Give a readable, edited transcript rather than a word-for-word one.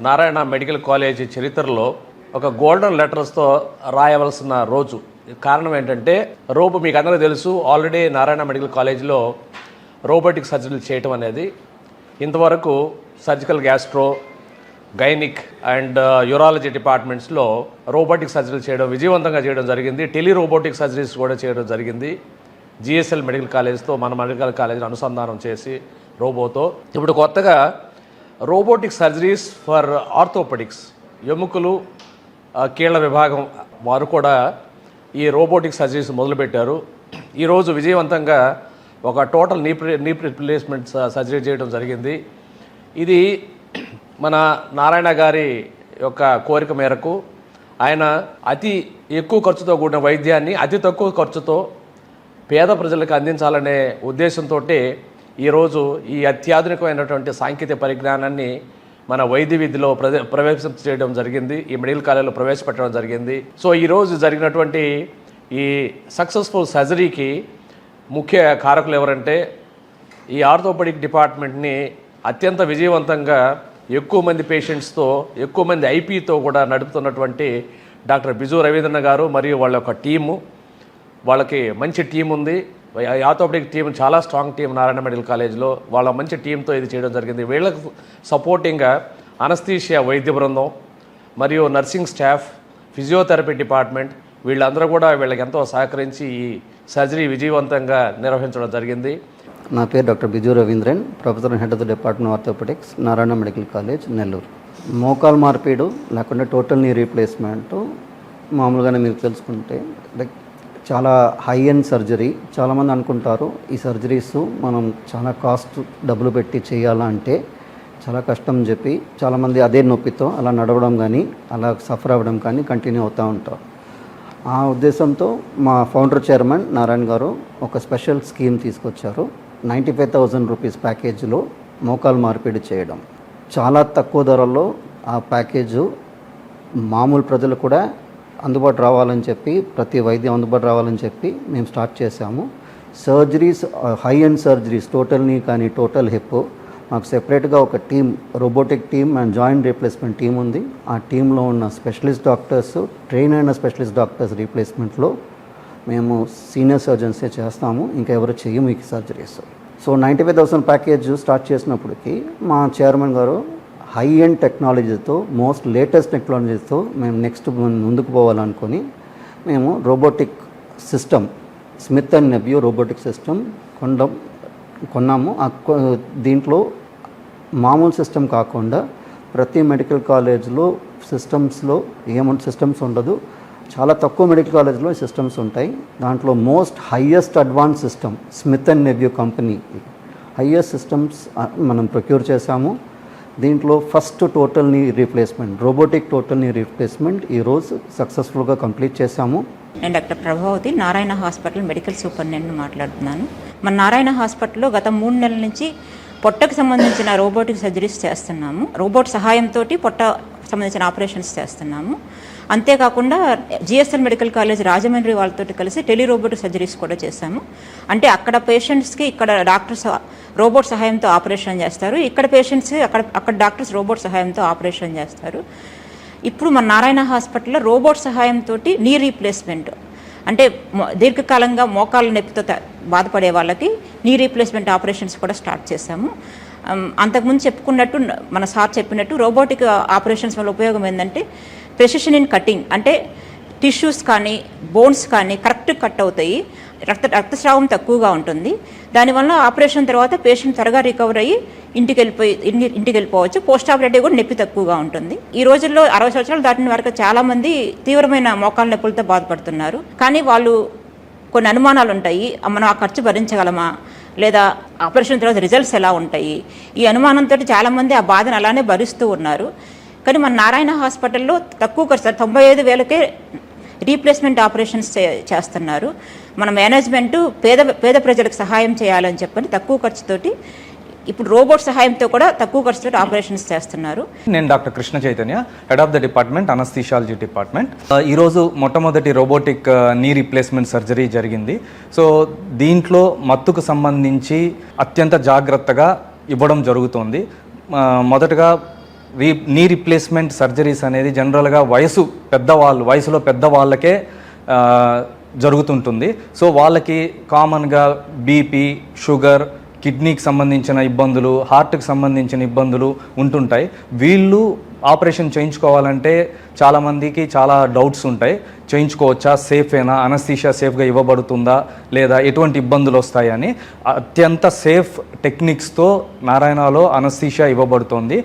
Narayana medical college చరిత్రలో ఒక golden లెటర్స్తో రాయవలసిన రోజు. కారణం ఏంటంటే మీకు అందరికీ తెలుసు, ఆల్రెడీ నారాయణ మెడికల్ కాలేజీలో రోబోటిక్ సర్జరీలు చేయటం అనేది ఇంతవరకు surgical gastro, gynaec and urology డిపార్ట్మెంట్స్లో రోబోటిక్ సర్జరీలు చేయడం విజయవంతంగా చేయడం జరిగింది. టెలి రోబోటిక్ సర్జరీస్ కూడా చేయడం జరిగింది. జిఎస్ఎల్ మెడికల్ కాలేజ్తో మన మెడికల్ కాలేజీని అనుసంధానం చేసి రోబోతో ఇప్పుడు కొత్తగా రోబోటిక్ సర్జరీస్ ఫర్ ఆర్థోపెడిక్స్, ఎముకలు కీళ్ల విభాగం వారు కూడా ఈ రోబోటిక్ సర్జరీస్ మొదలుపెట్టారు. ఈరోజు విజయవంతంగా ఒక టోటల్ నీ రిప్లేస్మెంట్ సర్జరీ చేయడం జరిగింది. ఇది మన నారాయణ గారి యొక్క కోరిక మేరకు ఆయన అతి ఎక్కువ ఖర్చుతో కూడిన వైద్యాన్ని అతి తక్కువ ఖర్చుతో పేద ప్రజలకు అందించాలనే ఉద్దేశంతో ఈరోజు ఈ అత్యాధునికమైనటువంటి సాంకేతిక పరిజ్ఞానాన్ని మన వైద్య విద్యలో ప్రవేశం చేయడం జరిగింది. ఈ మెడికల్ కాలేజీలో ప్రవేశపెట్టడం జరిగింది. సో ఈరోజు జరిగినటువంటి ఈ సక్సెస్ఫుల్ సర్జరీకి ముఖ్య కారకులు ఎవరంటే ఈ ఆర్థోపెడిక్ డిపార్ట్మెంట్ని అత్యంత విజయవంతంగా ఎక్కువ మంది పేషెంట్స్తో, ఎక్కువ మంది ఐపీతో కూడా నడుపుతున్నటువంటి డాక్టర్ బిజు రవీంద్రన్ గారు మరియు వాళ్ళ యొక్క టీము. వాళ్ళకి మంచి టీం ఉంది. ఆర్థోపెడిక్ టీం చాలా స్ట్రాంగ్ టీం నారాయణ మెడికల్ కాలేజ్లో. వాళ్ళ మంచి టీంతో ఇది చేయడం జరిగింది. వీళ్ళకు సపోర్టింగ్గా అనస్థీషియా వైద్య బృందం మరియు నర్సింగ్ స్టాఫ్, ఫిజియోథెరపీ డిపార్ట్మెంట్ వీళ్ళందరూ కూడా వీళ్ళకి ఎంతో సహకరించి ఈ సర్జరీ విజయవంతంగా నిర్వహించడం జరిగింది. నా పేరు doctor Biju Ravindran, professor and head of the department of orthopaedics, Narayana medical college, Nellore. మోకాలు మార్పిడు లేకుండా టోటల్ నీ రీప్లేస్మెంట్ మామూలుగానే మీరు తెలుసుకుంటే లైక్ చాలా హై ఎండ్ సర్జరీ. చాలామంది అనుకుంటారు ఈ సర్జరీస్ మనం చాలా కాస్ట్ డబ్బులు పెట్టి చేయాలంటే చాలా కష్టం చెప్పి చాలామంది అదే నొప్పితో అలా నడవడం కానీ అలా సఫర్ అవ్వడం కానీ కంటిన్యూ అవుతూ ఉంటారు. ఆ ఉద్దేశంతో మా ఫౌండర్ చైర్మన్ నారాయణ గారు ఒక స్పెషల్ స్కీమ్ తీసుకొచ్చారు. 95,000 రూపీస్ ప్యాకేజీలో మోకాలు మార్పిడి చేయడం. చాలా తక్కువ ధరల్లో ఆ ప్యాకేజు మామూలు ప్రజలు కూడా అందుబాటు రావాలని చెప్పి, ప్రతి వైద్యం అందుబాటు రావాలని చెప్పి మేము స్టార్ట్ చేశాము. Surgeries, high end surgeries, total నీ కానీ టోటల్ హిప్, మాకు సెపరేట్గా ఒక team, robotic team and joint replacement team ఉంది. ఆ టీంలో ఉన్న స్పెషలిస్ట్ డాక్టర్స్, ట్రైన్ అయిన స్పెషలిస్ట్ డాక్టర్స్ రీప్లేస్మెంట్లో మేము సీనియర్ సర్జన్సే చేస్తాము. ఇంకా ఎవరు చెయ్యము ఈ సర్జరీస్. సో 95,000 ప్యాకేజ్ స్టార్ట్ చేసినప్పటికీ మా చైర్మన్ గారు హై ఎండ్ టెక్నాలజీతో, మోస్ట్ లేటెస్ట్ టెక్నాలజీతో మేము నెక్స్ట్ ముందుకు పోవాలనుకొని మేము robotic system, Smith and Nephew robotic system కొన్నాము. దీంట్లో మామూలు సిస్టమ్ కాకుండా ప్రతి మెడికల్ కాలేజ్లో సిస్టమ్స్లో ఏమంటే సిస్టమ్స్ ఉండదు, చాలా తక్కువ మెడికల్ కాలేజ్లో సిస్టమ్స్ ఉంటాయి. దాంట్లో most highest advance system Smith and Nephew company highest systems మనం ప్రొక్యూర్ చేశాము. దీంట్లో first total knee replacement, robotic total knee replacement ఈరోజు సక్సెస్ఫుల్గా కంప్లీట్ చేశాము. నేను doctor Prabhavati, Narayana hospital medical superintendent మాట్లాడుతున్నాను. మన నారాయణ హాస్పిటల్లో గత 3 నెలల నుంచి పొట్టకు సంబంధించిన రోబోటిక్ సర్జరీస్ చేస్తున్నాము. రోబోట్ సహాయంతో పొట్ట సంబంధించిన ఆపరేషన్స్ చేస్తున్నాము. అంతేకాకుండా జిఎస్ఎల్ మెడికల్ కాలేజ్ రాజమండ్రి వాళ్ళతో కలిసి టెలి రోబోటిక్ సర్జరీస్ కూడా చేశాము. అంటే అక్కడ పేషెంట్స్కి ఇక్కడ డాక్టర్స్ రోబోట్ సహాయంతో ఆపరేషన్ చేస్తారు, ఇక్కడ పేషెంట్స్కి అక్కడ డాక్టర్స్ రోబోట్ సహాయంతో ఆపరేషన్ చేస్తారు. ఇప్పుడు మన నారాయణ హాస్పిటల్లో రోబోట్ సహాయంతో నీ రీప్లేస్మెంట్, అంటే దీర్ఘకాలంగా మోకాళ్ళ నొప్పితో బాధపడే వాళ్ళకి నీ రీప్లేస్మెంట్ ఆపరేషన్స్ కూడా స్టార్ట్ చేశాము. అంతకుముందు చెప్పుకున్నట్టు మన సార్ చెప్పినట్టు రోబోటిక్ ఆపరేషన్స్ వల్ల ఉపయోగం ఏంటంటే ప్రెసిషన్ ఇన్ కటింగ్, అంటే టిష్యూస్ కానీ బోన్స్ కానీ కరెక్ట్ కట్ అవుతాయి, రక్తస్రావం తక్కువగా ఉంటుంది. దానివల్ల ఆపరేషన్ తర్వాత పేషెంట్ త్వరగా రికవర్ అయ్యి ఇంటికి వెళ్ళిపోవచ్చు. పోస్ట్ ఆపరేటివ్ కూడా నొప్పి తక్కువగా ఉంటుంది. ఈ రోజుల్లో 60 సంవత్సరాలు దాటిన వరకు చాలామంది తీవ్రమైన మోకాళ్ళ నొప్పులతో బాధపడుతున్నారు. కానీ వాళ్ళు కొన్ని అనుమానాలు ఉంటాయి, మనం ఆ ఖర్చు భరించగలమా, లేదా ఆపరేషన్ తర్వాత రిజల్ట్స్ ఎలా ఉంటాయి, ఈ అనుమానంతో చాలామంది ఆ బాధను అలానే భరిస్తూ ఉన్నారు. కానీ మన నారాయణ హాస్పిటల్లో తక్కువ ఖర్చు 95,000కే రీప్లేస్మెంట్ ఆపరేషన్స్ చేస్తున్నారు. మన మేనేజ్మెంటు పేద ప్రజలకు సహాయం చేయాలని చెప్పని తక్కువ ఖర్చుతోటి ఇప్పుడు రోబోట్ సహాయంతో కూడా తక్కువ ఖర్చుతో ఆపరేషన్స్ చేస్తున్నారు. నేను doctor Krishna Chaitanya, head of the department anaesthesiology department. ఈరోజు మొట్టమొదటి రోబోటిక్ నీ రీప్లేస్మెంట్ సర్జరీ జరిగింది. సో దీంట్లో మత్తుకు సంబంధించి అత్యంత జాగ్రత్తగా ఇవ్వడం జరుగుతుంది. మొదటగా నీ రిప్లేస్మెంట్ సర్జరీస్ అనేది జనరల్గా వయసులో పెద్దవాళ్ళకే జరుగుతుంటుంది. సో వాళ్ళకి కామన్గా బీపీ, షుగర్, కిడ్నీకి సంబంధించిన ఇబ్బందులు, హార్ట్కి సంబంధించిన ఇబ్బందులు ఉంటుంటాయి. వీళ్ళు ఆపరేషన్ చేయించుకోవాలంటే చాలామందికి చాలా డౌట్స్ ఉంటాయి. చేయించుకోవచ్చా, సేఫేనా, అనస్థీషియా సేఫ్గా ఇవ్వబడుతుందా, లేదా ఎటువంటి ఇబ్బందులు వస్తాయని. అత్యంత సేఫ్ టెక్నిక్స్తో నారాయణలో అనస్థీషియా ఇవ్వబడుతోంది.